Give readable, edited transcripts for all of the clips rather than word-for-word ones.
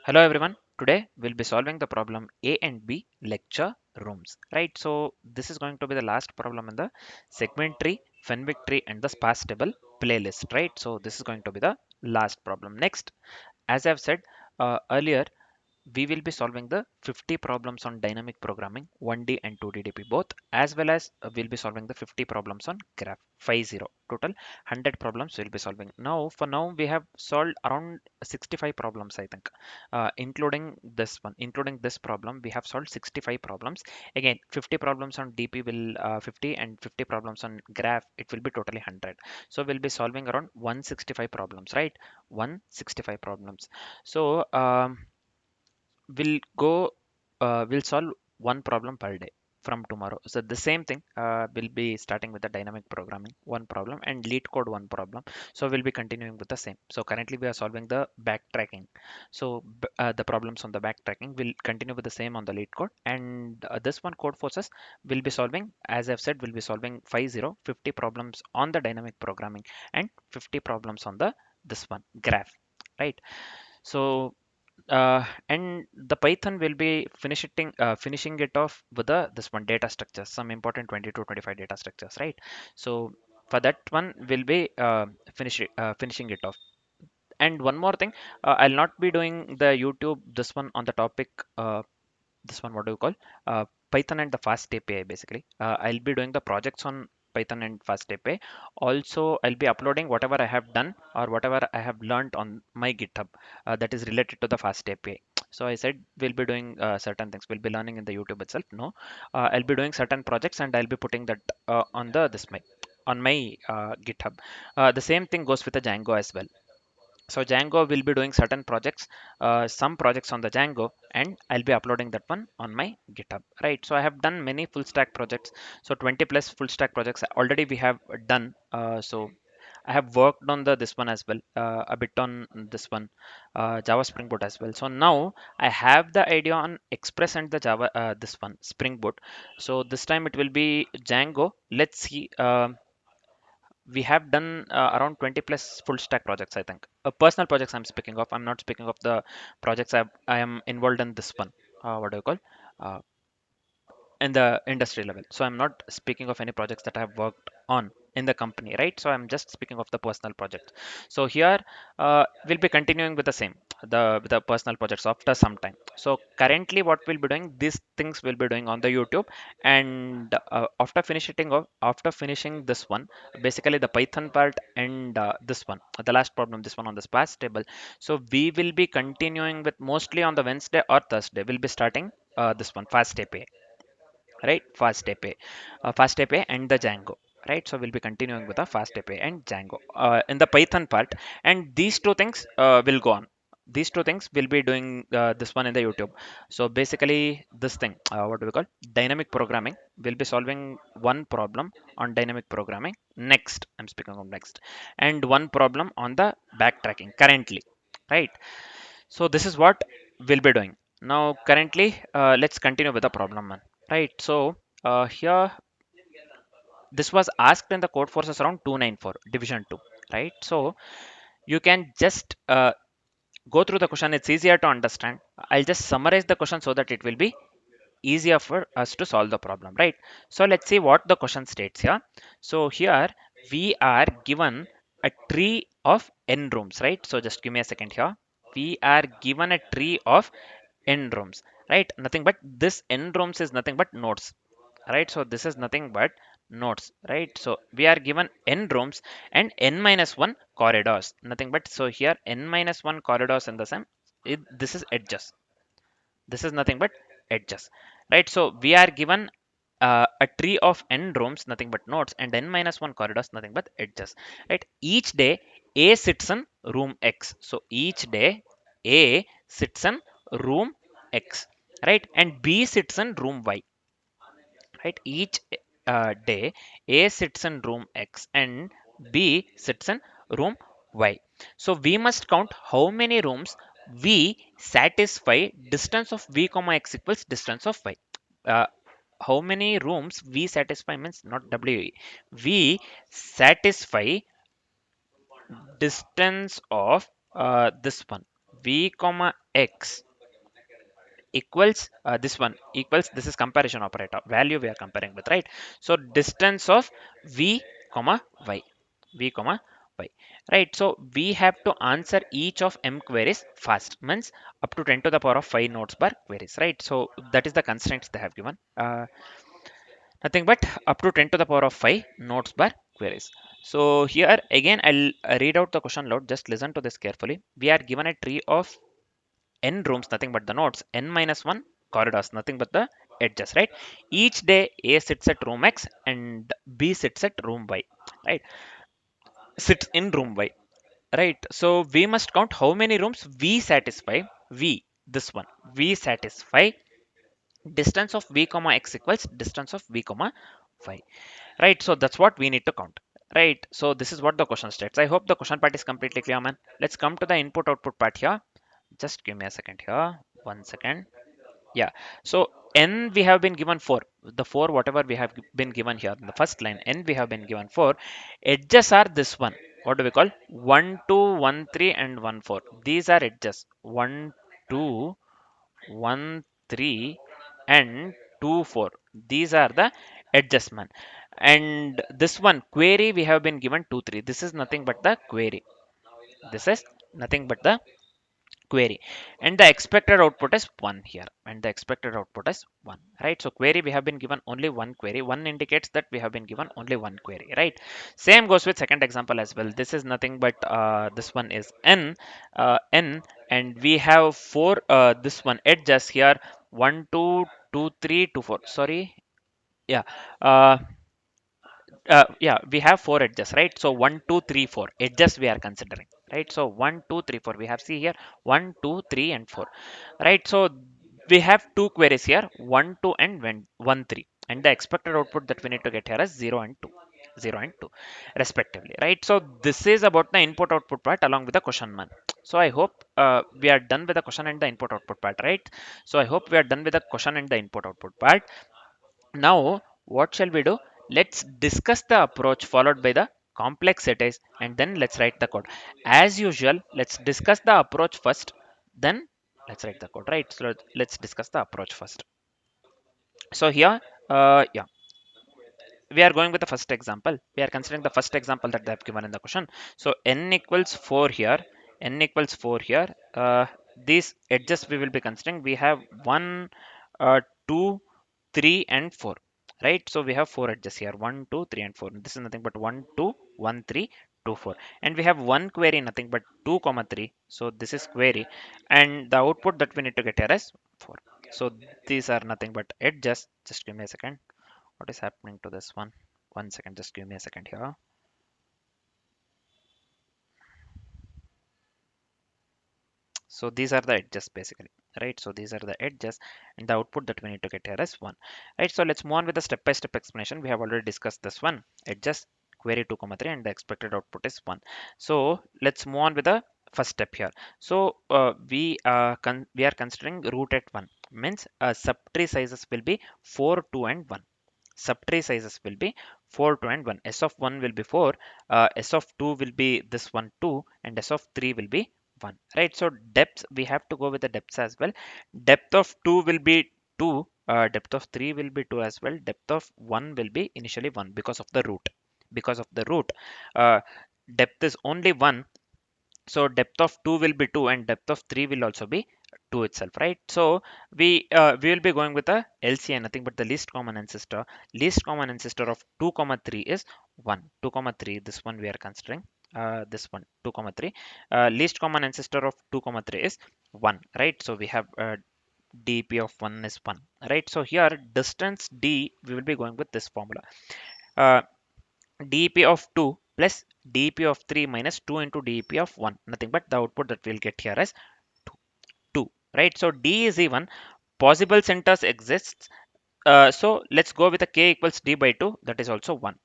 Hello everyone. Today we'll be solving the problem A and B lecture rooms. Right. So this is going to be the last problem in the segment tree, Fenwick tree, and the sparse table playlist. Right. So this is going to be the last problem. Next, as I've said earlier, we will be solving the 50 problems on dynamic programming 1D and 2D DP both, as well as we'll be solving the 50 problems on graph 50 total 100 problems we'll be solving. Now for now we have solved around 65 problems, I think, including this problem we have solved 65 problems. Again, 50 problems on DP will 50, and 50 problems on graph, it will be totally 100. So we'll be solving around 165 problems, right? 165 problems. So we'll solve one problem per day from tomorrow. So the same thing, we'll be starting with the dynamic programming one problem and LeetCode one problem. So we'll be continuing with the same. So currently we are solving the backtracking. So the problems on the backtracking will continue with the same on the LeetCode, and this one Codeforces will be solving, as I've said, will be solving 50 problems on the dynamic programming and 50 problems on the this one graph, right? So and the Python will be finishing it off with the this one data structures, some important 20 to 25 data structures, right? So for that one we'll be finishing it off. And one more thing, I'll not be doing the YouTube this one on the topic, this one, what do you call, Python and the fast API. Basically, I'll be doing the projects on Python and fast API. Also, I'll be uploading whatever I have done or whatever I have learned on my GitHub, that is related to the fast API. So I said we'll be doing certain things, we'll be learning in the YouTube itself. No, I'll be doing certain projects and I'll be putting that on the this my on my GitHub. The same thing goes with the Django as well. So Django will be doing certain projects, some projects on the Django, and I'll be uploading that one on my GitHub, right? So I have done many full stack projects. So 20 plus full stack projects already we have done. So I have worked on the this one as well, a bit on this one, Java Spring Boot as well. So now I have the idea on Express and the Java this one Spring Boot. So this time it will be Django. Let's see. We have done around 20 plus full stack projects, I think. Personal projects I'm speaking of. I'm not speaking of the projects I am involved in this one. What do you call? Uh, in the industry level. So I'm not speaking of any projects that I've worked on in the company, right? So I'm just speaking of the personal project. So here we'll be continuing with the same, the personal projects after some time. So currently what we'll be doing, these things we'll be doing on the YouTube, and after finishing this one, basically the Python part and this one, the last problem, this one on the sparse table. So we will be continuing with mostly on the Wednesday or Thursday. We'll be starting this one fast API, right? Fast API and the Django, right? So we'll be continuing with the fast API and Django in the Python part, and these two things will go on. These two things will be doing this one in the YouTube. So basically, this thing, what do we call, dynamic programming. We'll be solving one problem on dynamic programming. Next, I'm speaking of next, and one problem on the backtracking currently, right? So this is what we'll be doing. Now currently, let's continue with the problem one. Right. So here this was asked in the Codeforces around 294 division 2. Right. So you can just go through the question. It's easier to understand. I'll just summarize the question so that it will be easier for us to solve the problem. Right. So let's see what the question states here. So here we are given a tree of n rooms. Right. So just give me a second here. We are given a tree of n rooms, right? Nothing but this n rooms is nothing but nodes, right? So this is nothing but nodes, right? So we are given n rooms and n minus 1 corridors, nothing but, so here n minus 1 corridors in the same, this is edges, this is nothing but edges, right? So we are given a tree of n rooms, nothing but nodes, and n minus 1 corridors, nothing but edges, right? Each day a sits in room x, so each day a sits in room x, right? And b sits in room y, right? Each day a sits in room x and b sits in room y. So we must count how many rooms we satisfy distance of v comma x equals distance of y. uh, how many rooms we satisfy means not w, we satisfy distance of this one, v comma x equals this one equals, this is comparison operator, value we are comparing with, right? So distance of v comma y, v comma y, right? So we have to answer each of m queries fast, means up to 10 to the power of 5 nodes per queries, right? So that is the constraints they have given, nothing but up to 10 to the power of 5 nodes per queries. So here again I'll read out the question load, just listen to this carefully. We are given a tree of n rooms, nothing but the nodes, n minus 1 corridors, nothing but the edges, right? Each day a sits at room x and b sits at room y, right? Sits in room y, right? So we must count how many rooms we satisfy. V, this one, we satisfy distance of v comma x equals distance of v comma y, right? So that's what we need to count, right? So this is what the question states. I hope the question part is completely clear, man. Let's come to the input output part here. Just give me a second here, 1 second. Yeah, so n we have been given 4, the 4 whatever we have been given here in the first line, n we have been given 4. Edges are this one, what do we call, 1 2 1 3 and 1 4. These are edges, 1 2 1 3 and 2 4. These are the edges, man. And this one query we have been given 2 3. This is nothing but the query, this is nothing but the query, and the expected output is 1 here, and the expected output is 1, right? So query we have been given only one query, 1 indicates that we have been given only one query, right? Same goes with second example as well. This is nothing but this one is n, and we have 4 this one edges here, 1 2 2 3 2 4, sorry, yeah, uh, yeah, we have 4 edges, right? So 1 2 3 4 edges we are considering, right? So 1 2 3 4 we have, see here, 1 2 3 and 4, right? So we have two queries here, 1 2 and 1 3, and the expected output that we need to get here is 0 and 2, 0 and 2 respectively, right? So this is about the input output part along with the question, man. So I hope we are done with the question and the input output part, right? So I hope we are done with the question and the input output part. Now, what shall we do? Let's discuss the approach followed by the complex cities, and then let's write the code. As usual, let's discuss the approach first, then let's write the code, right? So let's discuss the approach first. So here, yeah, we are going with the first example. We are considering the first example that they have given in the question. So n equals 4 here, n equals 4 here. These edges we will be considering. We have 1, 2, 3 and 4, right? So we have 4 edges here, 1 2 3 and 4. This is nothing but 1 2 1 3 2 4, and we have one query, nothing but 2 comma 3. So this is query, and the output that we need to get here is 4. So these are nothing but edges. Just give me a second, what is happening to this one? 1 second, just give me a second here. So these are the edges basically, right? So these are the edges, and the output that we need to get here is 1, right? So let's move on with the step-by-step explanation. We have already discussed this one, edges, query 2 comma 3, and the expected output is 1. So let's move on with the first step here. So we are considering root at 1, means subtree sizes will be 4 2 and 1. Subtree sizes will be 4 2 and 1. S of 1 will be 4, S of 2 will be this one 2, and S of 3 will be 1, right? So depths, we have to go with the depths as well. Depth of 2 will be 2, depth of 3 will be 2 as well. Depth of 1 will be initially 1 because of the root, because of the root. uh, Depth is only 1, so depth of 2 will be 2, and depth of 3 will also be 2 itself, right? So we will be going with a LCA, nothing but the least common ancestor. Least common ancestor of 2 comma 3 is 1. 2 comma 3, this one we are considering, this one 2 comma 3. Least common ancestor of 2 comma 3 is 1, right? So we have dp of 1 is 1, right? So here distance d, we will be going with this formula, uh, dp of 2 plus dp of 3 minus 2 into dp of 1, nothing but the output that we'll get here is 2, right? So d is even, possible centers exists, so let's go with a k equals d by 2, that is also 1,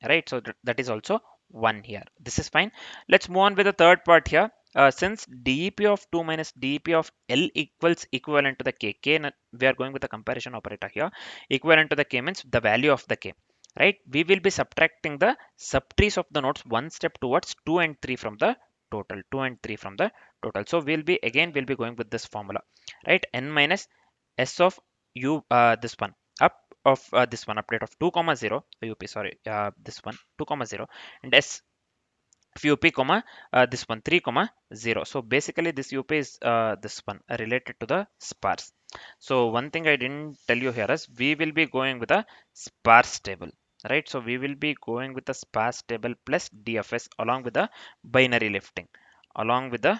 right? So that is also 1 here, this is fine. Let's move on with the third part here. Since dp of 2 minus dp of l equals equivalent to the we are going with a comparison operator here. Equivalent to the k means the value of the k, right? We will be subtracting the subtrees of the nodes one step towards 2 and 3 from the total, 2 and 3 from the total. So we'll be going with this formula, right? N minus s of u, this one up of this one update of 2 comma 0 up, sorry, this one 2 comma 0, and s UP comma this one 3 comma 0. So basically this UP is this one related to the sparse. So one thing I didn't tell you here is we will be going with a sparse table, right? So we will be going with the sparse table plus DFS along with the binary lifting, along with the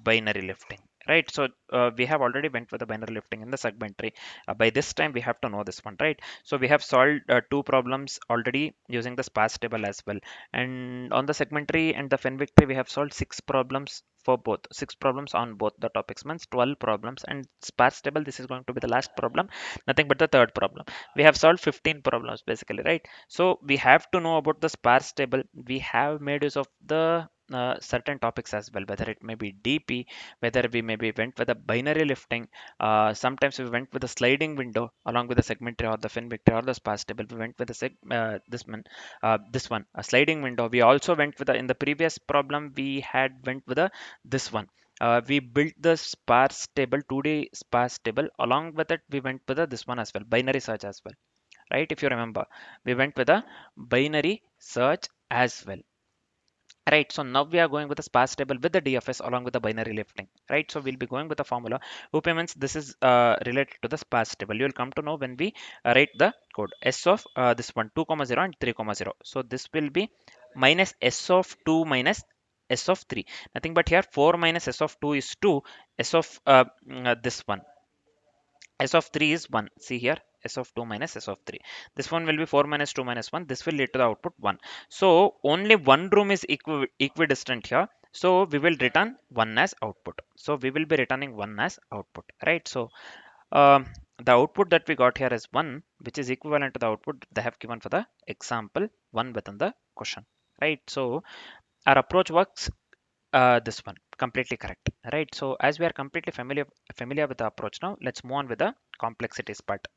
binary lifting, right? So we have already went for the binary lifting in the segment tree. By this time we have to know this one, right? So we have solved two problems already using the sparse table as well, and on the segment tree and the Fenwick tree we have solved six problems for both, six problems on both the topics, means 12 problems. And sparse table, this is going to be the last problem, nothing but the third problem. We have solved 15 problems basically, right? So we have to know about the sparse table. We have made use of the certain topics as well, whether it may be DP, whether we maybe went with a binary lifting, sometimes we went with a sliding window along with the segment tree or the Fenwick tree or the sparse table. We went with the this one a sliding window. We also went with the, in the previous problem we had went with a this one, we built the sparse table, 2D sparse table. Along with it we went with the, this one as well, binary search as well, right? If you remember, we went with a binary search as well, right? So now we are going with a sparse table with the DFS along with the binary lifting, right? So we'll be going with the formula. Who payments, this is related to the sparse table. You will come to know when we write the code. S of this one 2 comma 0 and 3 comma 0. So this will be minus S of 2 minus S of 3. Nothing but here 4 minus S of 2 is 2. S of this one, S of 3 is 1. See here, S of 2 minus S of 3. This one will be 4 minus 2 minus 1. This will lead to the output 1. So only one room is equidistant here. So we will return 1 as output. So we will be returning 1 as output, right? So um, the output that we got here is 1, which is equivalent to the output they have given for the example 1 within the question, right? So our approach works this one completely correct, right? So as we are completely familiar with the approach, now let's move on with the complexities part.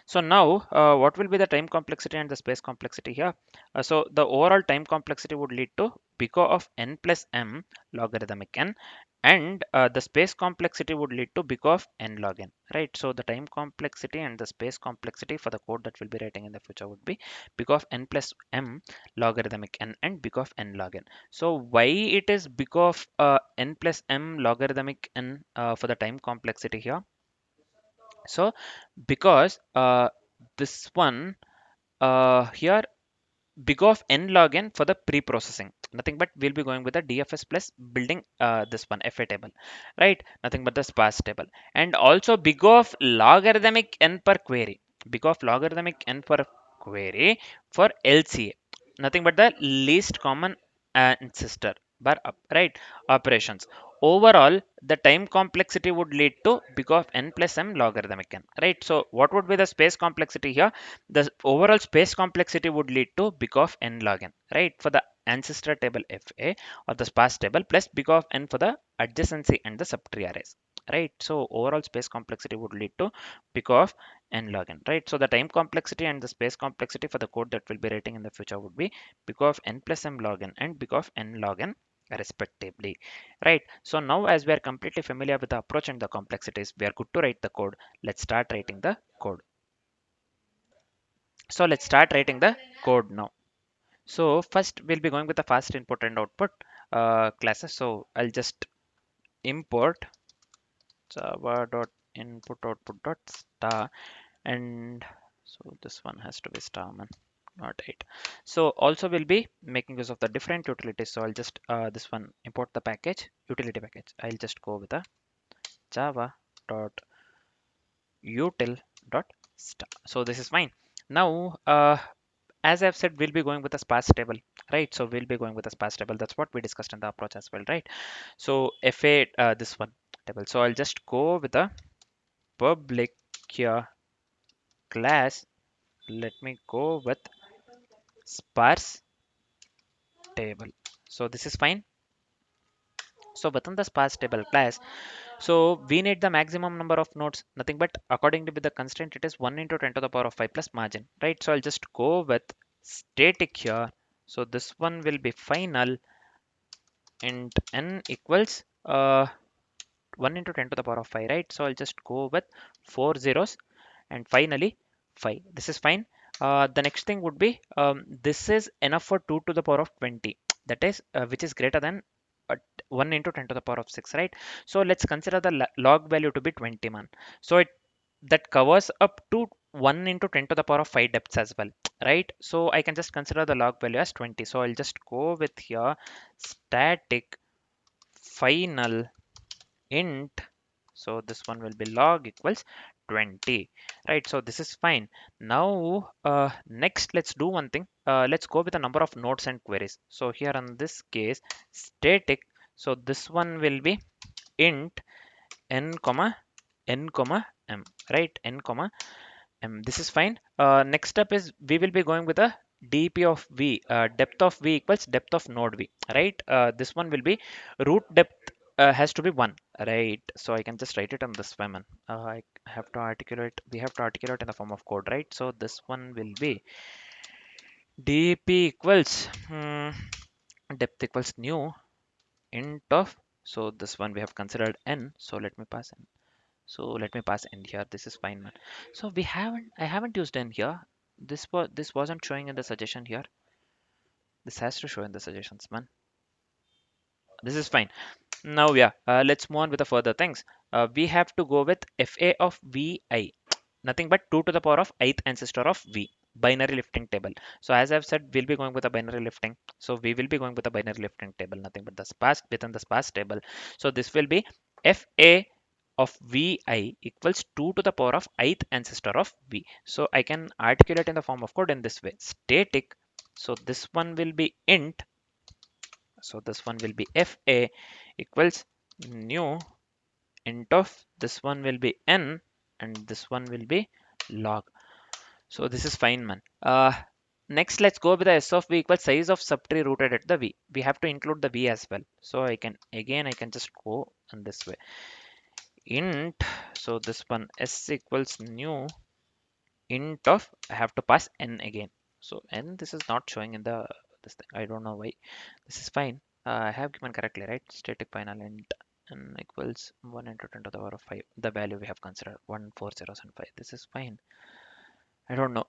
So now what will be the time complexity and the space complexity here? So the overall time complexity would lead to big O of n plus m logarithmic n, and the space complexity would lead to big O of n log n, right? So the time complexity and the space complexity for the code that we'll be writing in the future would be big O of n plus m logarithmic n and big O of n log n. So why it is big O of n plus m logarithmic n for the time complexity here? So because this one here big of n log n for the pre-processing, nothing but we'll be going with the DFS plus building this one FA table, right? Nothing but the sparse table. And also big of logarithmic n per query, big of logarithmic n per query for LCA, nothing but the least common ancestor bar up, right? Operations. Overall the time complexity would lead to big of n plus m logarithmic n, right? So what would be the space complexity here? The overall space complexity would lead to big of n log n, right? For the ancestor table FA or the sparse table plus big of n for the adjacency and the subtree arrays, right? So overall space complexity would lead to big of n log n, right? So the time complexity and the space complexity for the code that we'll be writing in the future would be big of n plus m log n and big of n log n respectively, right? So now as we are completely familiar with the approach and the complexities, we are good to write the code. Let's start writing the code. So let's start writing the code now. So first we'll be going with the fast input and output classes. So I'll just import java.input_output.star, and so this one has to be star man, not 8. So also we'll be making use of the different utilities. So I'll just this one import the package, utility package. I'll just go with a java.util.star. So this is fine. Now as I've said, we'll be going with a sparse table, right? So we'll be going with a sparse table. That's what we discussed in the approach as well, right? So FA this one table. So I'll just go with a public here class. Let me go with sparse table. So this is fine. So within the sparse table class, so we need the maximum number of nodes, nothing but according to the constraint, it is 1 into 10 to the power of 5 plus margin, right? So I'll just go with static here. So this one will be final int n equals 1 into 10 to the power of 5, right? So I'll just go with 4 zeros and finally 5. This is fine. The next thing would be this is enough for 2 to the power of 20, that is which is greater than 1 into 10 to the power of 6, right? So let's consider the log value to be 20 man. So it that covers up to 1 into 10 to the power of 5 depths as well, right? So I can just consider the log value as 20. So I'll just go with here static final int, so this one will be log equals 20, right? So this is fine. Now next let's do one thing. Let's go with the number of nodes and queries. So here in this case static, so this one will be int n comma m, right? N comma this is fine. Next up is we will be going with a dp of v, depth of v equals depth of node v, right? This one will be root depth has to be 1, right? So I can just write it on this way, man. I have to articulate, we have to articulate in the form of code, right? So this one will be dp equals depth equals new int of, so this one we have considered n, so let me pass n. So let me pass end here. This is fine, man. So I haven't used end here. This wasn't showing in the suggestion here. This has to show in the suggestions, man. This is fine. Now, yeah, let's move on with the further things. We have to go with fa of vi, nothing but 2 to the power of ith ancestor of v, binary lifting table. So as I've said, we'll be going with a binary lifting. So we will be going with a binary lifting table, nothing but the sparse within the sparse table. So this will be fa of vi equals 2 to the power of ith ancestor of v. So I can articulate in the form of code in this way. Static. So this one will be int. So this one will be fa equals new int of, this one will be n, and this one will be log. So this is fine, man. Next, let's go with the s of v equals size of subtree rooted at the v. We have to include the v as well. So I can just go in this way. Int. So this one s equals new int of, I have to pass n again. So n, this is not showing in the this thing. I don't know why. This is fine. I have given correctly, right? Static final int n equals 1 into 10 to the power of 5. The value we have considered 1, 4 zeros and 5. This is fine. I don't know.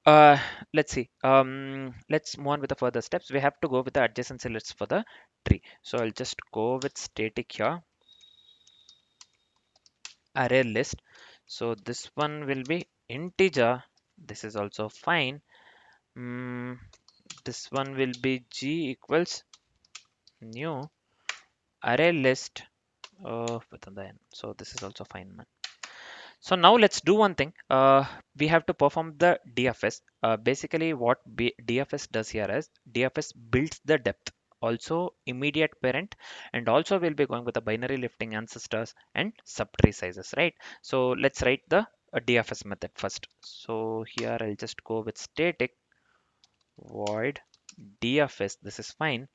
Let's see. Let's move on with the further steps. We have to go with the adjacency lists for the tree. So I'll just go with static here, array list. So this one will be integer. This is also fine. Mm, this one will be g equals new array list within the n. So this is also fine, man. So now let's do one thing. We have to perform the DFS. Basically, what DFS does here is DFS builds the depth, also immediate parent, and also we'll be going with the binary lifting ancestors and subtree sizes, right? So let's write the DFS method first. So here I'll just go with static void DFS. This is fine.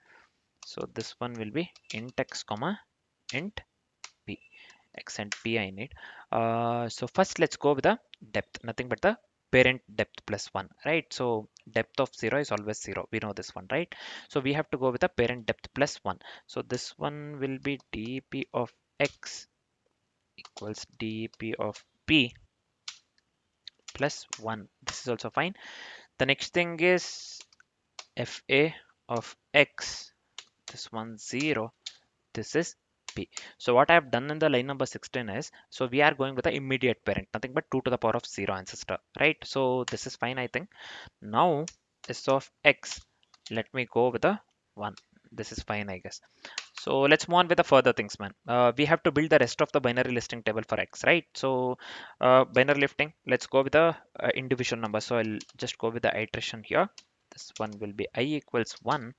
So this one will be int x comma int p. X and p I need. So first let's go with the depth, nothing but the parent depth plus 1, right? So depth of 0 is always 0. We know this one, right? So we have to go with the parent depth plus 1. So this one will be dp of x equals dp of p plus 1. This is also fine. The next thing is fa of x, this one 0, this is p. So what I have done in the line number 16 is, so we are going with the immediate parent, nothing but 2 to the power of 0 ancestor, right? So this is fine, I think. Now s of x, let me go with the 1. This is fine, I guess. So let's move on with the further things, man. We have to build the rest of the binary listing table for x, right? So binary lifting, let's go with the individual number. So I'll just go with the iteration here. This one will be I equals 1,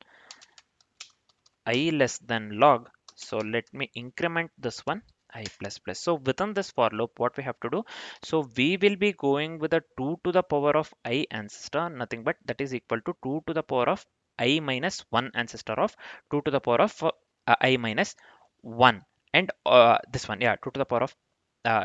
I less than log. So let me increment this one I plus plus. So within this for loop, what we have to do? So we will be going with a 2 to the power of I ancestor, nothing but that is equal to 2 to the power of I minus 1 ancestor of 2 to the power of I minus 1. And this one, yeah, 2 to the power of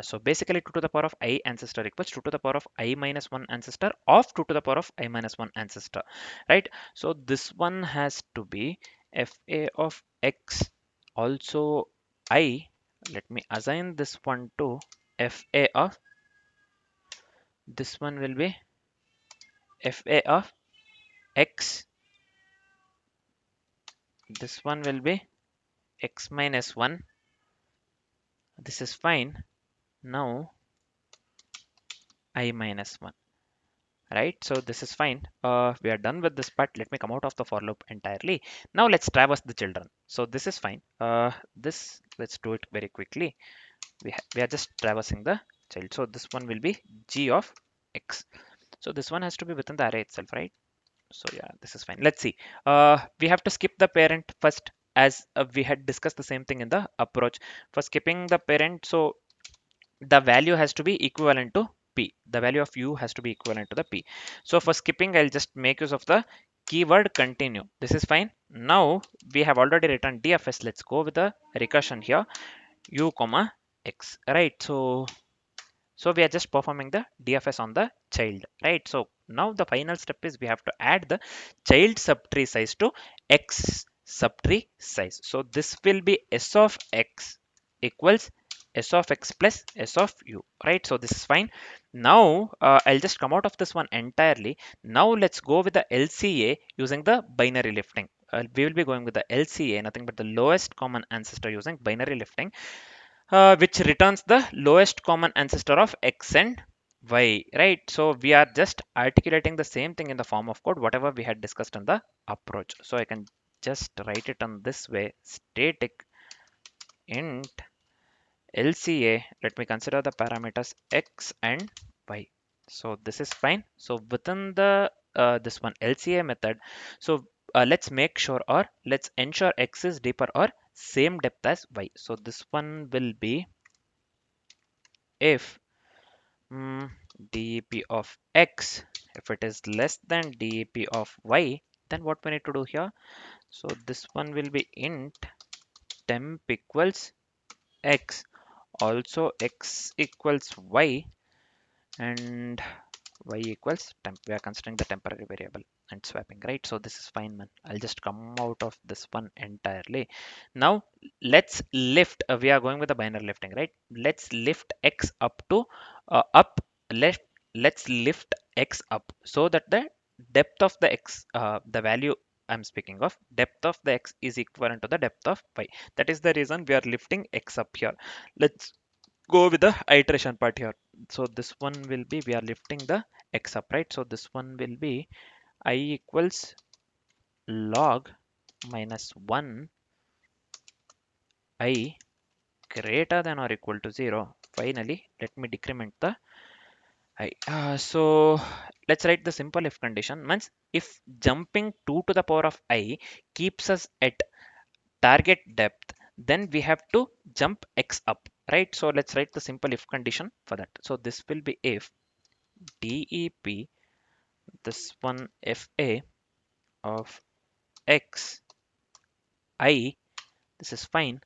so basically 2 to the power of I ancestor equals 2 to the power of I minus 1 ancestor of 2 to the power of I minus 1 ancestor, right? So this one has to be fa of x Also I, let me assign this one to fa of, this one will be fa of x, this one will be x minus 1. This is fine. Now I minus 1, right? So this is fine. We are done with this part. Let me come out of the for loop entirely. Now let's traverse the children. So this is fine. This, let's do it very quickly. We are just traversing the child. So this one will be g of x. So this one has to be within the array itself, right? So yeah, this is fine. Let's see. We have to skip the parent first, as we had discussed the same thing in the approach. For skipping the parent, so the value has to be equivalent to p. The value of u has to be equivalent to the p. So for skipping, I'll just make use of the keyword continue. This is fine. Now we have already written dfs. Let's go with the recursion here, u comma x, right? So we are just performing the DFS on the child, right? So now the final step is we have to add the child subtree size to x subtree size. So this will be s of x equals s of x plus s of u, right? So this is fine. Now I'll just come out of this one entirely. Now let's go with the LCA using the binary lifting. We will be going with the LCA, nothing but the lowest common ancestor using binary lifting, which returns the lowest common ancestor of x and y, right? So we are just articulating the same thing in the form of code, whatever we had discussed in the approach. So I can just write it on this way: static int LCA. Let me consider the parameters x and y. So this is fine. So within the this one LCA method, so let's make sure, or let's ensure x is deeper or same depth as y. So this one will be if dep of x, if it is less than dep of y, then what we need to do here? So this one will be int temp equals x, also x equals y, and y equals temp. We are considering the temporary variable and swapping, right? So this is fine, man. I'll just come out of this one entirely. Now let's lift, we are going with the binary lifting, right? Let's lift x up to up left. Let's lift x up so that the depth of the x, the value I'm speaking of, depth of the x is equivalent to the depth of y. That is the reason we are lifting x up here. Let's go with the iteration part here. So this one will be, we are lifting the x up, right? So this one will be I equals log minus 1 I greater than or equal to 0. Finally, let me decrement the I. So let's write the simple if condition. Means if jumping 2 to the power of I keeps us at target depth, then we have to jump x up, right? So let's write the simple if condition for that. So this will be if dep, this one fa of x I, this is fine.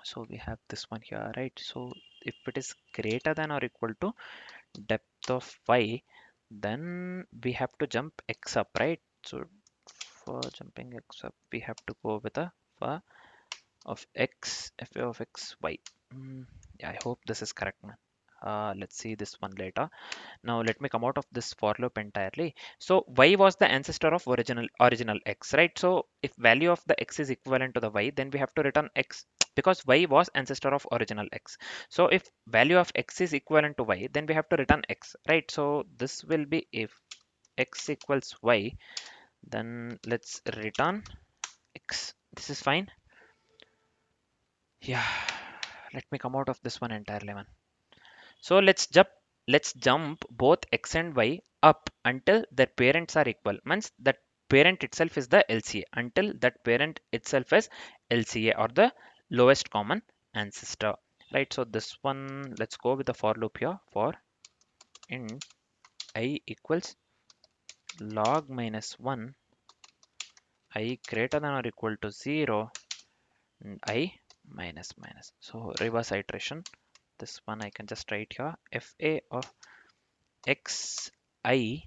So we have this one here, right? So if it is greater than or equal to depth of y, then we have to jump x up, right? So for jumping x up, we have to go with a fa of x, fa of x y. Yeah, I hope this is correct, man. Let's see this one later. Now let me come out of this for loop entirely. So y was the ancestor of original x, right? So if value of the x is equivalent to the y, then we have to return x, because y was ancestor of original x. So if value of x is equivalent to y, then we have to return x, right? So this will be if x equals y, then let's return x. This is fine. Yeah, let me come out of this one entirely, man. So let's jump both x and y up until their parents are equal. Means that parent itself is the LCA, until that parent itself is LCA, or the lowest common ancestor. Right. So this one, let's go with the for loop here. For int I equals log minus 1 I greater than or equal to 0 and I minus minus. So reverse iteration. This one I can just write here: fa of x I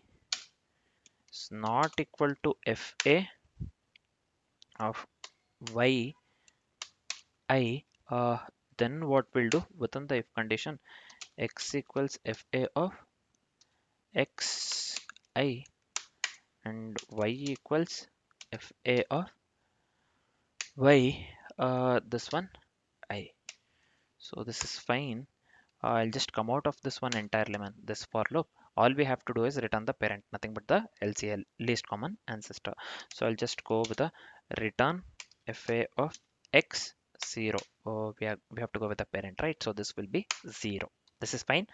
is not equal to fa of y I, then what we'll do within the if condition, x equals fa of x I and y equals fa of y, this one I. So this is fine. I'll just come out of this one entirely, man. This for loop. All we have to do is return the parent, nothing but the LCL, least common ancestor. So I'll just go with the return fa of x 0. We have to go with the parent, right? So this will be 0. This is fine.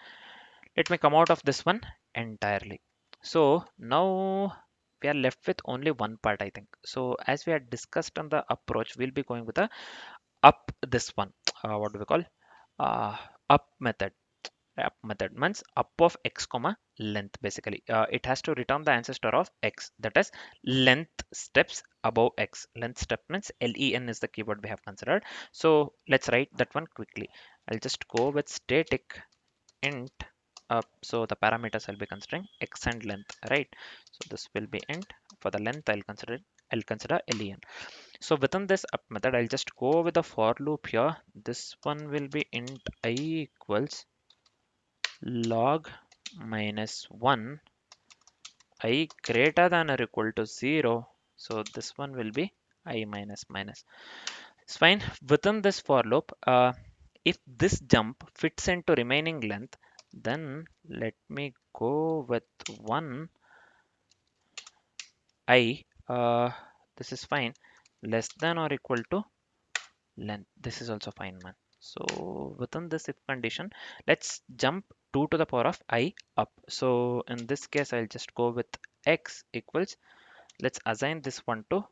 Let me come out of this one entirely. So now we are left with only one part, I think. So as we had discussed on the approach, we'll be going with the up this one. What do we call? Uh, up method. Up method means up of x comma length. Basically it has to return the ancestor of x, that is length steps above x. Length step means len is the keyword we have considered. So let's write that one quickly. I'll just go with static int up. So the parameters I'll be considering x and length, right? So this will be int. For the length I'll consider len. So within this up method I'll just go with the for loop here. This one will be int I equals log minus 1 I greater than or equal to 0. So this one will be I minus minus. It's fine. Within this for loop, if this jump fits into remaining length, then let me go with 1 I. This is fine. Less than or equal to length. This is also fine, man. So within this if condition, let's jump 2 to the power of I up. So in this case, I'll just go with x equals, let's assign this one to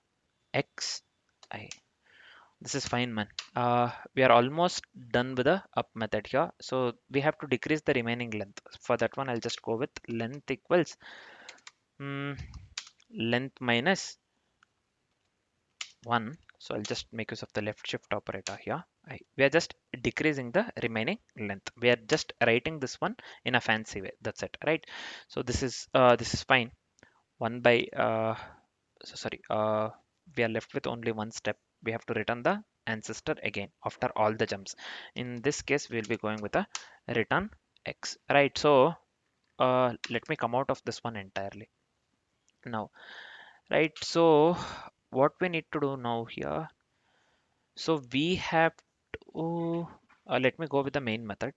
x I. This is fine, man. We are almost done with the up method here. So we have to decrease the remaining length. For that one, I'll just go with length equals length minus 1. So I'll just make use of the left shift operator here. We are just decreasing the remaining length. We are just writing this one in a fancy way. That's it, right? So this is fine. One by so sorry. We are left with only one step. We have to return the ancestor again after all the jumps. In this case, we'll be going with a return x, right? So let me come out of this one entirely now, right? So what we need to do now here, so we have to let me go with the main method.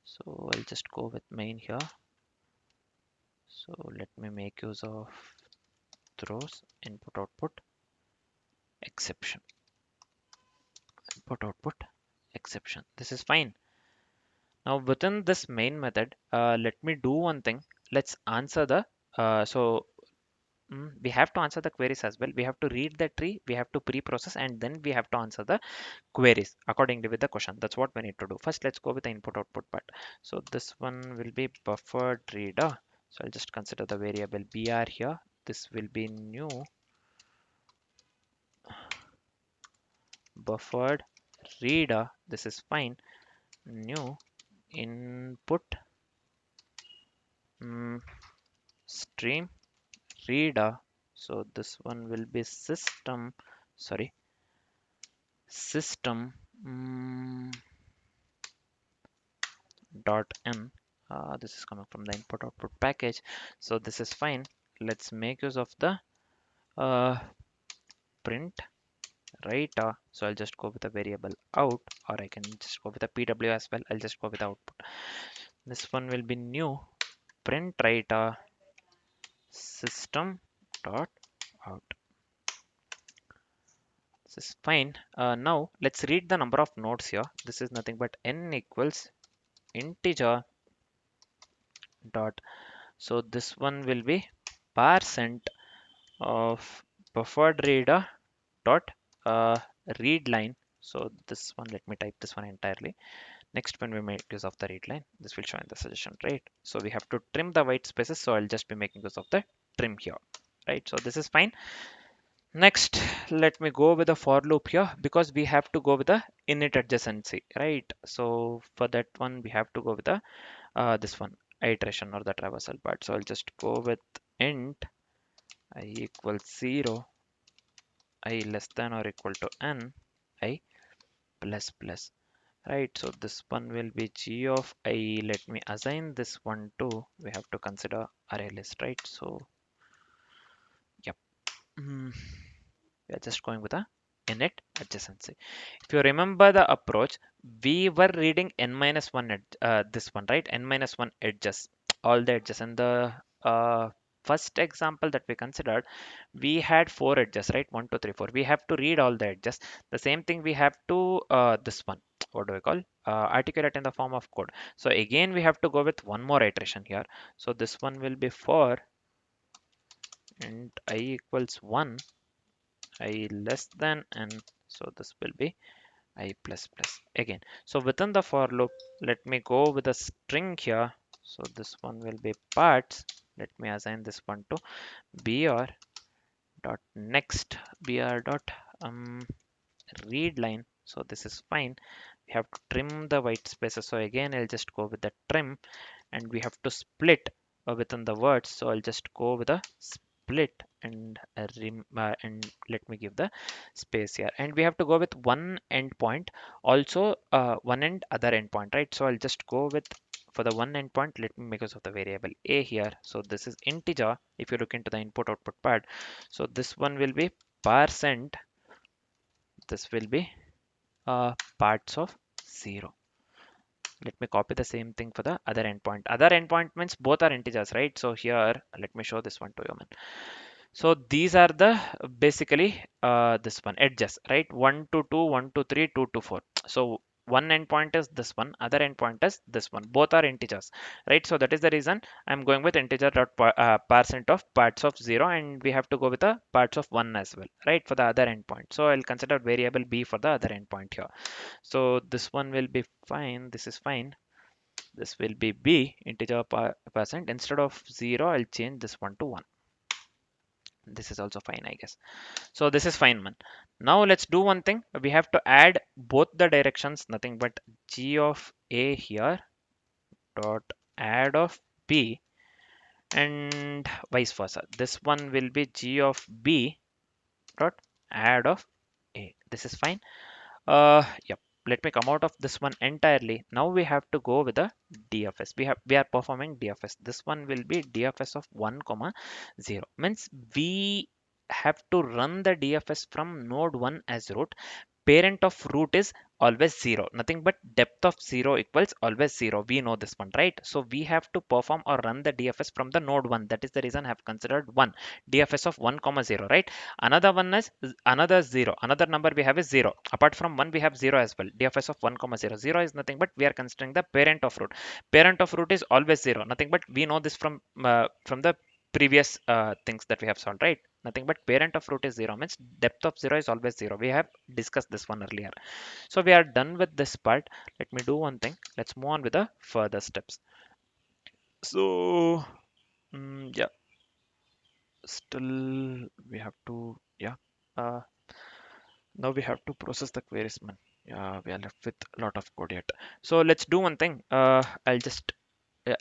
So I'll just go with main here. So let me make use of throws input output exception, input output exception. This is fine. Now within this main method, let me do one thing. Let's answer the we have to answer the queries as well. We have to read the tree, we have to pre-process, and then we have to answer the queries accordingly with the question. That's what we need to do. First, let's go with the input output part. So this one will be buffered reader. So I'll just consider the variable br here. This will be new buffered reader. This is fine. New input stream reader. So this one will be system, sorry, system dot n. This is coming from the input output package. So this is fine. Let's make use of the uh, print writer. So I'll just go with a variable out, or I can just go with a pw as well. I'll just go with output. This one will be new print writer system dot out. This is fine. Now let's read the number of nodes here. This is nothing but n equals integer dot. So this one will be percent of buffered reader dot read line. So this one, let me type this one entirely. Next, when we make use of the read line, this will show in the suggestion, right? So we have to trim the white spaces. So I'll just be making use of the trim here, right? So this is fine. Next, let me go with the for loop here because we have to go with the init adjacency, right? So for that one, we have to go with the this one iteration or the traversal part. So I'll just go with int I equals 0 I less than or equal to n I plus plus, right? So this one will be g of I. Let me assign this one to, we have to consider array list, right? So yep. Mm, we are just going with a init adjacency. If you remember the approach, we were reading n minus 1 this one, right? N minus 1 edges, all the edges. And the first example that we considered, we had 4 edges, right? 1, 2, 3, 4. We have to read all the edges. The same thing we have to this one. What do we call? Articulate in the form of code. So again, we have to go with one more iteration here. So this one will be for int I equals 1, I less than n. So this will be I plus plus again. So within the for loop, let me go with a string here. So this one will be parts. Let me assign this one to br dot next br dot read line. So this is fine. We have to trim the white spaces. So again, I'll just go with the trim, and we have to split within the words. So I'll just go with a split and let me give the space here. And we have to go with one endpoint, also one end other endpoint, right? So I'll just go with, for the one endpoint, let me make use of the variable a here. So this is integer. If you look into the input output part, so this one will be %. This will be parts of 0. Let me copy the same thing for the other endpoint. Other endpoint means both are integers, right? So here, let me show this one to you, man. So these are the basically this one edges, right? 1 to 2, 1 to 3, 2 to 4. So one endpoint is this one, other endpoint is this one. Both are integers, right? So that is the reason I'm going with integer dot percent of parts of 0, and we have to go with the parts of 1 as well, right? For the other endpoint. So I'll consider variable b for the other endpoint here. So this one will be fine. This is fine. This will be b integer percent. Instead of 0, I'll change this one to 1. This is also fine, I guess. So this is fine, man. Now let's do one thing. We have to add both the directions, nothing but g of a here dot add of b, and vice versa. This one will be g of b dot add of a. This is fine. Yep. Let me come out of this one entirely. Now we have to go with the DFS. We are performing DFS. This one will be DFS of 1 comma 0. Means we have to run the DFS from node 1 as root. Parent of root is always 0. Nothing but depth of 0 equals always 0. We know this one, right? So we have to perform or run the DFS from the node 1. That is the reason I have considered 1. DFS of 1 comma 0, right? Another one is another 0. Another number we have is 0. Apart from 1, we have 0 as well. DFS of 1 comma 0. 0 is nothing but we are considering the parent of root. Parent of root is always 0. Nothing but we know this from the previous things that we have solved, right? Nothing but parent of root is 0, means depth of 0 is always 0. We have discussed this one earlier. So we are done with this part. Let me do one thing. Let's move on with the further steps. So yeah, still we have to, yeah, uh, now we have to process the queries, man. Yeah, we are left with a lot of code yet. So let's do one thing. I'll just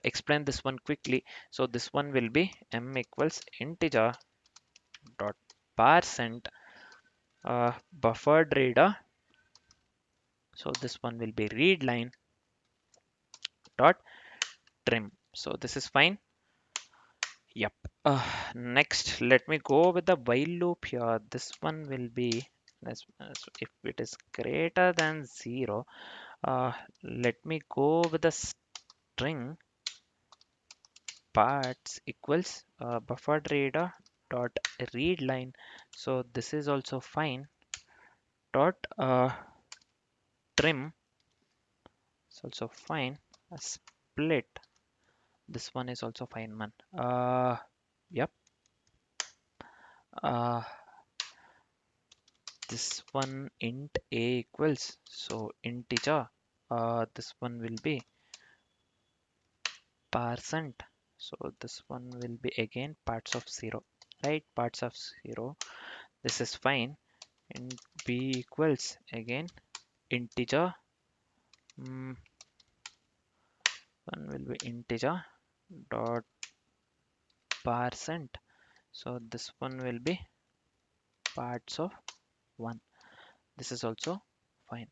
explain this one quickly. So this one will be m equals integer dot percent buffered reader. So this one will be read line dot trim. So this is fine. Yep. Next, let me go with the while loop here. This one will be, so if it is greater than 0, let me go with the string parts equals buffered reader dot read line. So this is also fine. Dot trim is also fine. A split. This one is also fine, man. Yep. Uh, this one int a equals, so integer. This one will be percent. So this one will be again parts of 0, right? Parts of 0. This is fine. And b equals again integer. One will be integer dot percent. So this one will be parts of 1. This is also fine,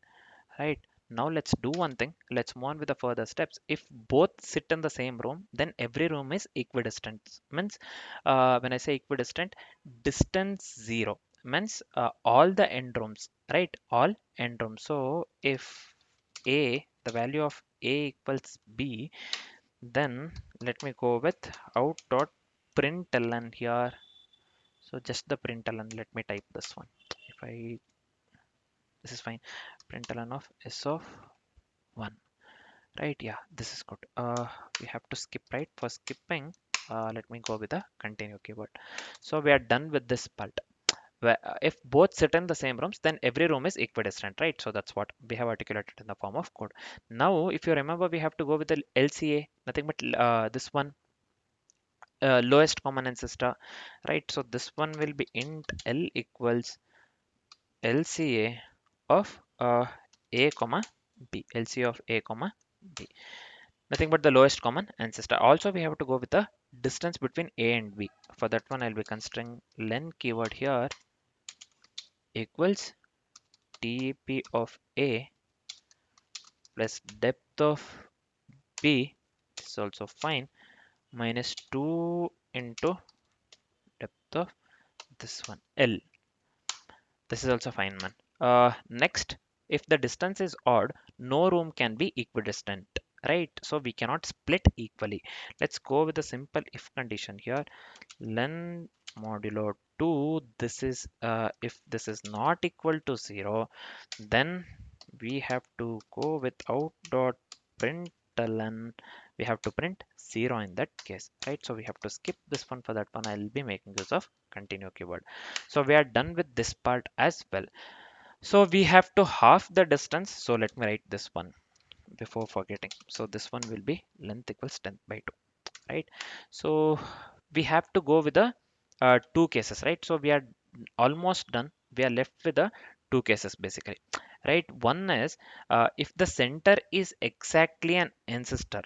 right? Now let's do one thing. Let's move on with the further steps. If both sit in the same room, then every room is equidistant. Means when I say equidistant, distance 0 means all the end rooms, right? All end rooms. So if the value of a equals b, then let me go with out dot println here. So just the println, let me type this one. If I, this is fine. Println of s of 1. Right, yeah, this is good. We have to skip, right? For skipping, let me go with the continue keyword. So we are done with this part. Where, if both sit in the same rooms, then every room is equidistant, right? So that's what we have articulated in the form of code. Now, if you remember, we have to go with the LCA, nothing but this one, lowest common ancestor, right? So this one will be int L equals LCA of a comma b, LCA of a comma b. Nothing but the lowest common ancestor. Also, we have to go with the distance between a and b. For that one, I'll be considering len keyword here equals tap of a plus depth of b. This is also fine. Minus 2 into depth of this one l. This is also fine, man. Next, if the distance is odd, no room can be equidistant, right? So we cannot split equally. Let's go with a simple if condition here. Len modulo 2, this is if this is not equal to 0, then we have to go with out dot println. We have to print 0 in that case, right? So we have to skip this one. For that one, I'll be making use of continue keyword. So we are done with this part as well. So we have to half the distance. So let me write this one before forgetting. So this one will be length equals 10 by 2, right? So we have to go with the two cases, right? So we are almost done. We are left with the two cases basically, right? One is if the center is exactly an ancestor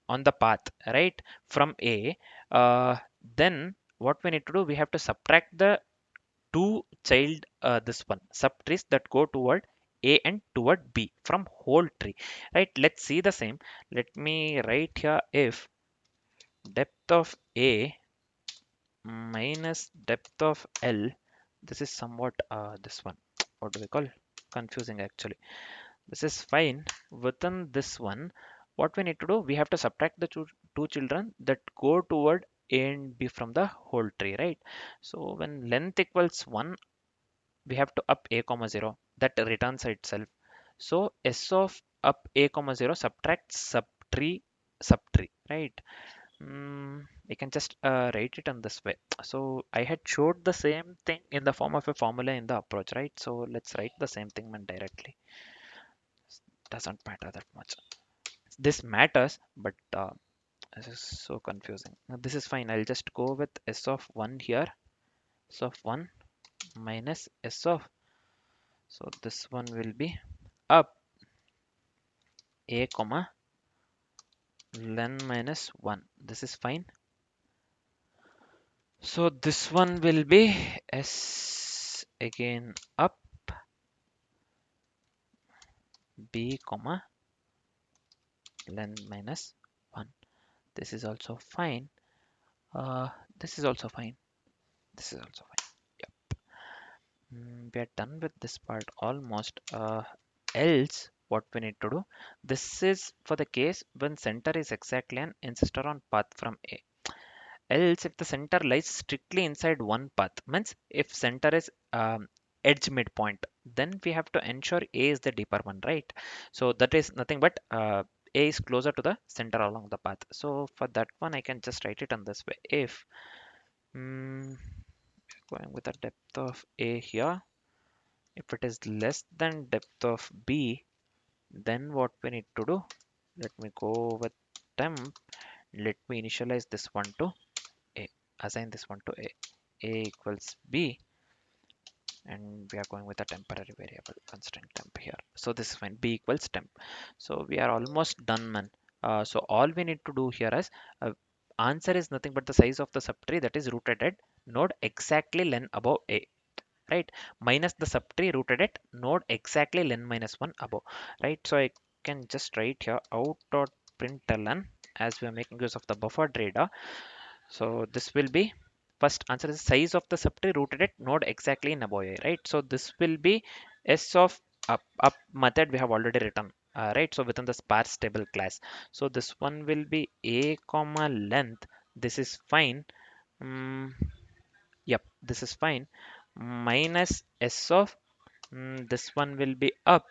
on the path, right, from a, uh, then what we need to do, we have to subtract the two child this one subtrees that go toward a and toward b from whole tree, right? Let's see the same. Let me write here if depth of a minus depth of L. This is somewhat this one. What do we call? Confusing actually. This is fine. Within this one, what we need to do, we have to subtract the two children that go toward A and B from the whole tree, right? So when length equals 1, we have to up A comma 0. That returns itself. So S of up A comma 0 subtract subtree, right? We can just write it in this way. So I had showed the same thing in the form of a formula in the approach, right? So let's write the same thing man directly. Doesn't matter that much. This matters, but this is so confusing. Now, this is fine. I'll just go with s of 1 here. S of 1 minus s of. So this one will be up a comma len minus 1. This is fine. So this one will be s again up b comma len minus 1. This is also fine. Uh, this is also fine. This is also fine. Yep. We are done with this part almost. Else, what we need to do? This is for the case when center is exactly an ancestor on path from A. Else, if the center lies strictly inside one path, means if center is edge midpoint, then we have to ensure A is the deeper one, right? So that is nothing but A is closer to the center along the path. So for that one, I can just write it on this way. If going with the depth of A here, if it is less than depth of B, then what we need to do? Let me go with temp. Let me initialize this one to A. Assign this one to A. A equals B, and we are going with a temporary variable constant temp here. So this is fine. B equals temp. So we are almost done, man. So all we need to do here is answer is nothing but the size of the subtree that is rooted at node exactly len above A. right? Minus the subtree rooted at node exactly len minus 1 above, right? So I can just write here out dot println as we are making use of the buffered data. So this will be first answer is size of the subtree rooted at node exactly in above A, right? So this will be s of up method we have already written, right? So within the sparse table class. So this one will be a comma length. This is fine. Mm, yep, this is fine. Minus s of this one will be up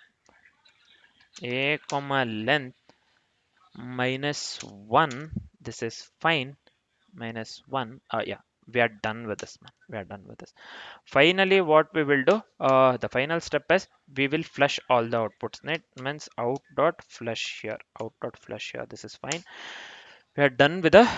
a comma length minus 1. This is fine. Minus 1. Yeah, we are done with this, man. We are done with this. Finally, what we will do, the final step is we will flush all the outputs. That means out dot flush here, out dot flush here. This is fine. We are done with the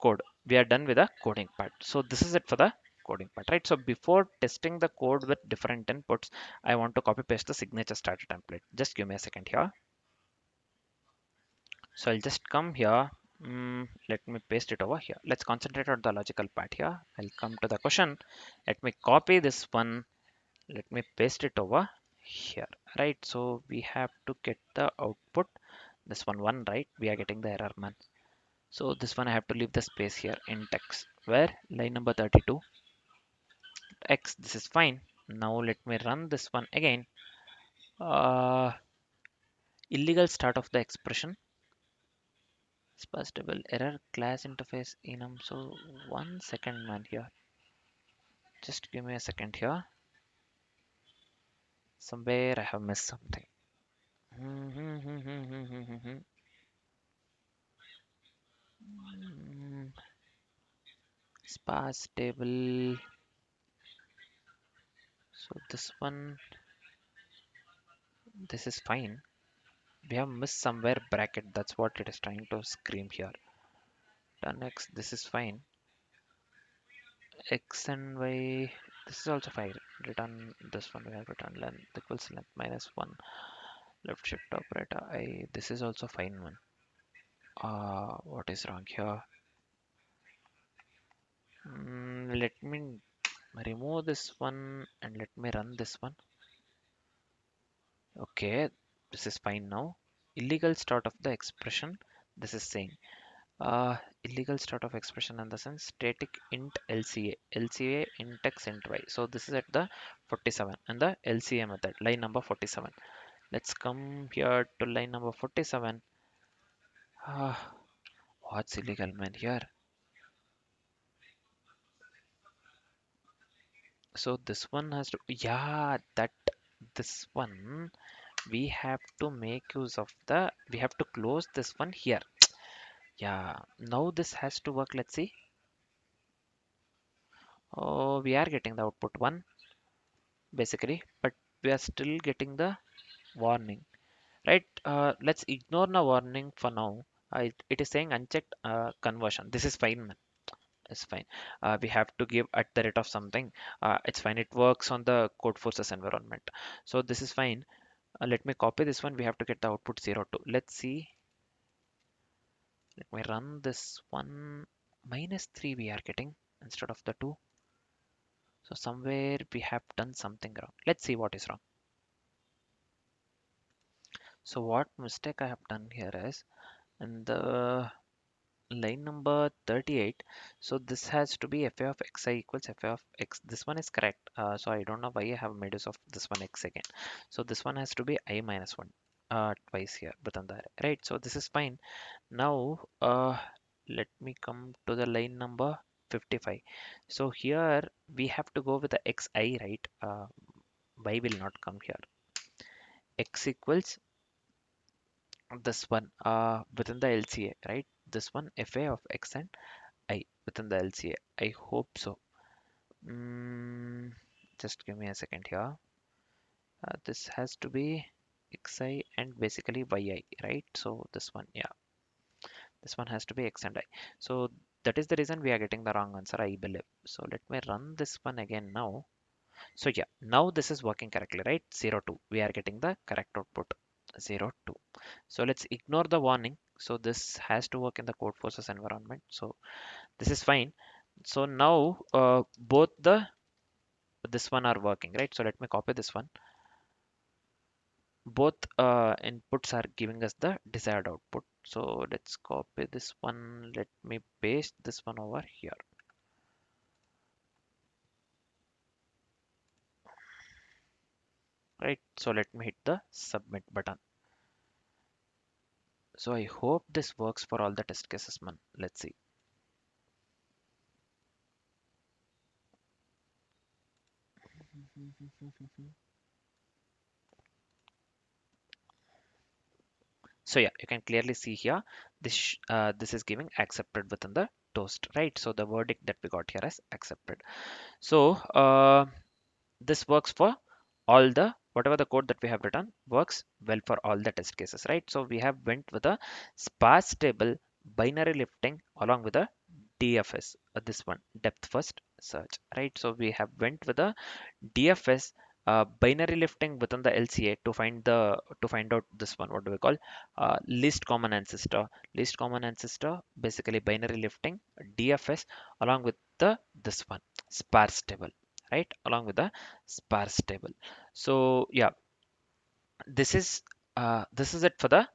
code. We are done with the coding part. So this is it for the coding part, right? So before testing the code with different inputs, I want to copy paste the signature starter template. Just give me a second here. So I'll just come here. Let me paste it over here. Let's concentrate on the logical part here. I'll come to the question. Let me copy this one. Let me paste it over here. Right. So we have to get the output. This one, right? We are getting the error, man. So this one I have to leave the space here in text. Where line number 32. X. This is fine. Now let me run this one again. Uh, Illegal start of the expression. Spastable error class interface enum. So 1 second, man, here. Just give me a second here. Somewhere I have missed something. Sparse table. So this one, this is fine. We have missed somewhere bracket. That's what it is trying to scream here. Done X. This is fine. X and Y. This is also fine. Return this one. We have return length equals length minus 1. Left shift operator I. This is also fine one. What is wrong here? Let me remove this one and let me run this one. Okay, this is fine now. Illegal start of the expression. This is saying illegal start of expression in the sense static int LCA int x int y. So this is at the 47 and the LCA method line number 47. Let's come here to line number 47. What's illegal, man, here? So this one has to, yeah, that this one we have to make use of the, we have to close this one here. Yeah, now this has to work. Let's see. Oh, we are getting the output 1 basically, but we are still getting the warning, right? Let's ignore the warning for now. It is saying unchecked conversion. This is fine, man. It's fine. We have to give at the rate of something. It's fine. It works on the Codeforces environment. So this is fine. Let me copy this one. We have to get the output 0 2. Let's see. Let me run this one. Minus 3 we are getting instead of the 2. So somewhere we have done something wrong. Let's see what is wrong. So what mistake I have done here is in the line number 38. So this has to be fa of xi equals fa of x. This one is correct. So I don't know why I have made use of this one x again. So this one has to be I minus 1 twice here within the array, right? So this is fine. Now let me come to the line number 55. So here we have to go with the xi, right? Y will not come here. X equals this one within the LCA, right? This one fa of x and I within the LCA. I hope so. Just give me a second here. This has to be xi and basically yi, right? So this one, yeah, this one has to be x and I. So that is the reason we are getting the wrong answer, I believe. So let me run this one again now. So yeah, now this is working correctly, right? 0 2. We are getting the correct output 0 2. So let's ignore the warning. So this has to work in the Codeforces environment. So this is fine. So now both this one are working, right? So let me copy this one. Both inputs are giving us the desired output. So let's copy this one. Let me paste this one over here. Right. So let me hit the submit button. So I hope this works for all the test cases, man. Let's see. So yeah, you can clearly see here this is giving accepted within the toast, right? So the verdict that we got here is accepted. So this works for all the whatever the code that we have written works well for all the test cases, right? So we have went with a sparse table binary lifting along with a DFS, this one depth first search, right? So we have went with a DFS, binary lifting within the LCA to find out this one. What do we call least common ancestor? Least common ancestor, basically binary lifting DFS along with the this one sparse table, right? Along with the sparse table. So yeah, this is it for the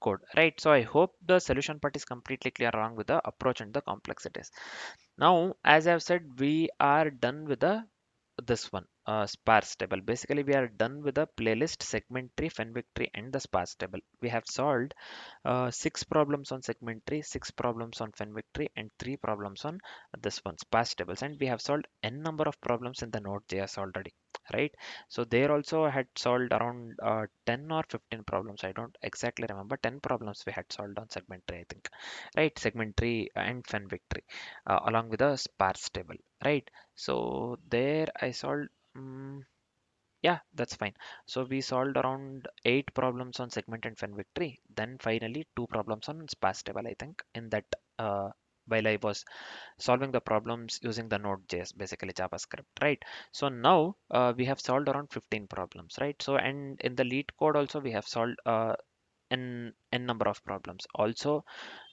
code, right? So I hope the solution part is completely clear along with the approach and the complexities. Now, as I've said, we are done with the this one sparse table. Basically we are done with the playlist, segment tree, fenwick tree, and the sparse table. We have solved 6 problems on segment tree, 6 problems on fenwick tree, and 3 problems on this one sparse tables, and we have solved n number of problems in the node.js already, right? So there also had solved around 10 or 15 problems. I don't exactly remember. 10 problems we had solved on segment tree, I think, right? Segment tree and fenwick tree along with a sparse table, right? So there I solved. Yeah, that's fine. So we solved around 8 problems on segment and Fenwick tree. Then finally 2 problems on sparse table, I think, in that while I was solving the problems using the Node.js, basically JavaScript, right? So now we have solved around 15 problems, right? So and in the lead code also we have solved n number of problems. Also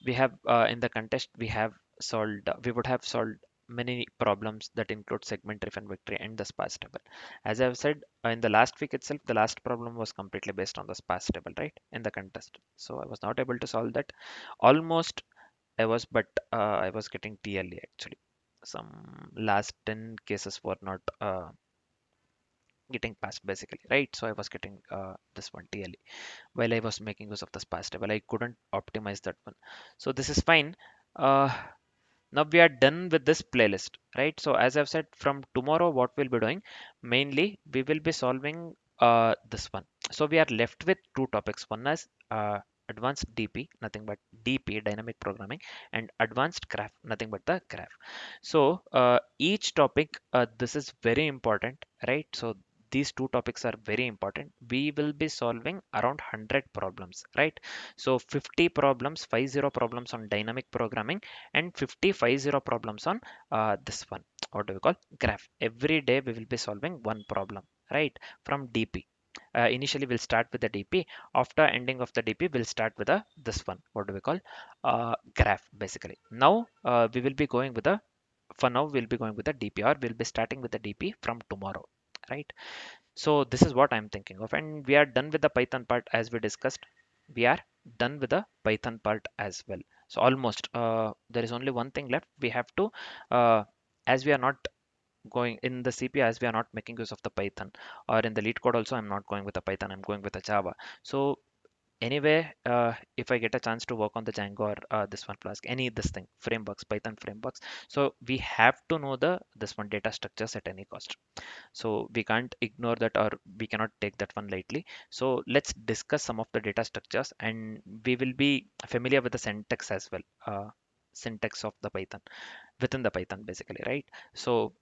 we have in the contest we would have solved many problems that include segment driven victory and the sparse table. As I've said in the last week itself, the last problem was completely based on the sparse table, right, in the contest. So I was not able to solve that. Almost I was, but I was getting TLE actually. Some last 10 cases were not getting passed basically, right? So I was getting this one TLE while I was making use of the sparse table. I couldn't optimize that one. So this is fine. Uh, Now we are done with this playlist, right? So as I've said, from tomorrow, what we'll be doing, mainly we will be solving this one. So we are left with 2 topics. One is advanced DP, nothing but DP, dynamic programming, and advanced graph, nothing but the graph. So each topic, this is very important, right? So these 2 topics are very important. We will be solving around 100 problems, right? So 50 problems, 50 problems on dynamic programming, and 50 problems on this one, what do we call graph. Every day we will be solving one problem, right, from DP. Initially we'll start with the DP. After ending of the DP we'll start with a this one, what do we call graph basically. Now we will be going with the for now we'll be going with the DP, or we'll be starting with the DP from tomorrow, right? So this is what I'm thinking of, and we are done with the Python part as we discussed. We are done with the Python part as well. So almost there is only one thing left. We have to, as we are not going in the CP, as we are not making use of the Python, or in the lead code also, I'm not going with the Python. I'm going with the Java. So anyway, if I get a chance to work on the Django or this one Flask, any this thing frameworks, Python frameworks. So we have to know the this one data structures at any cost. So we can't ignore that, or we cannot take that one lightly. So let's discuss some of the data structures, and we will be familiar with the syntax as well. Syntax of the Python within the Python basically, right? So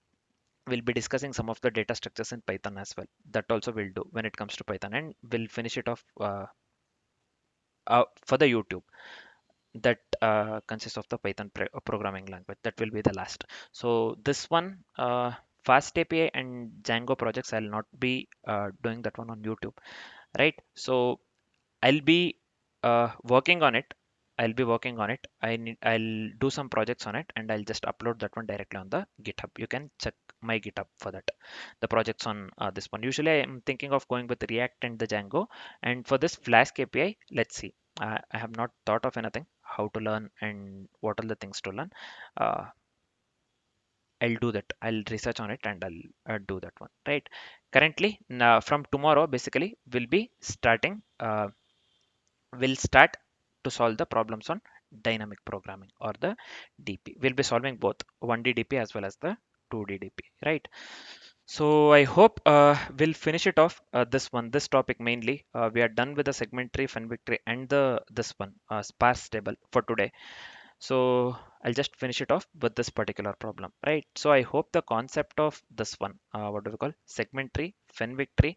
we'll be discussing some of the data structures in Python as well. That also we'll do when it comes to Python, and we'll finish it off for the YouTube that consists of the Python programming language. That will be the last. So this one, Fast API and Django projects, I'll not be doing that one on YouTube, right? So I'll be working on it. I'll be working on it. I'll do some projects on it, and I'll just upload that one directly on the GitHub. You can check my GitHub for that. The project's on this one. Usually I'm thinking of going with React and the Django. And for this Flask API, let's see. I have not thought of anything how to learn and what are the things to learn. Uh, I'll do that. I'll research on it and I'll do that one. Right. Currently, now from tomorrow, basically, we'll start to solve the problems on dynamic programming or the DP. We'll be solving both 1D DP as well as the 2D DP. Right. So I hope we'll finish it off this topic mainly. We are done with the segment tree, fun tree, and the this one sparse table for today. So I'll just finish it off with this particular problem, right? So I hope the concept of this one, what do we call segment tree, Fenwick tree,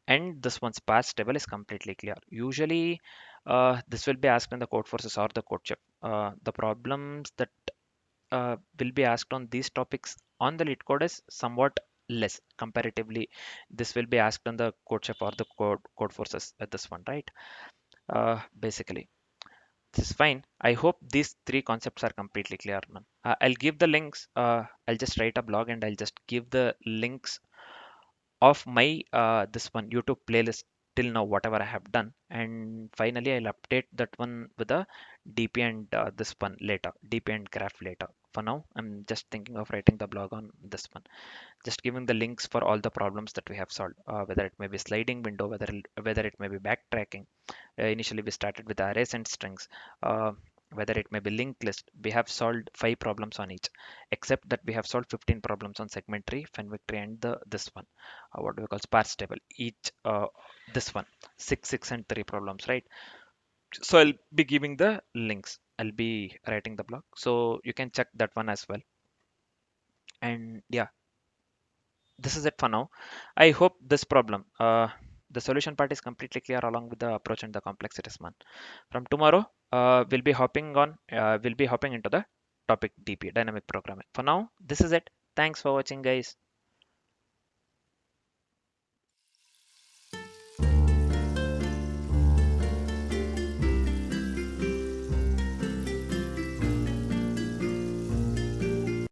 and this one's sparse table is completely clear. Usually, this will be asked in the code forces or the code chip. The problems that will be asked on these topics on the LeetCode is somewhat less comparatively. This will be asked on the code chip or the code forces at this one, right? Basically. This is fine. I hope these three concepts are completely clear now. I'll give the links. I'll just write a blog and I'll just give the links of my this one YouTube playlist till now, whatever I have done. And finally, I'll update that one with a DP and this one later, DP and graph later. For now, I'm just thinking of writing the blog on this one, just giving the links for all the problems that we have solved, whether it may be sliding window, whether it may be backtracking. Initially, we started with arrays and strings. Uh, Whether it may be linked list, we have solved 5 problems on each, except that we have solved 15 problems on segment tree, Fenwick tree, and the this one, what do we call sparse table. Each this one, 6 and 3 problems, right? So I'll be giving the links. I'll be writing the blog, so you can check that one as well. And yeah, this is it for now. I hope this problem, the solution part is completely clear along with the approach and the complexities, man. From tomorrow, we'll be hopping into the topic DP, dynamic programming. For now, this is it. Thanks for watching, guys.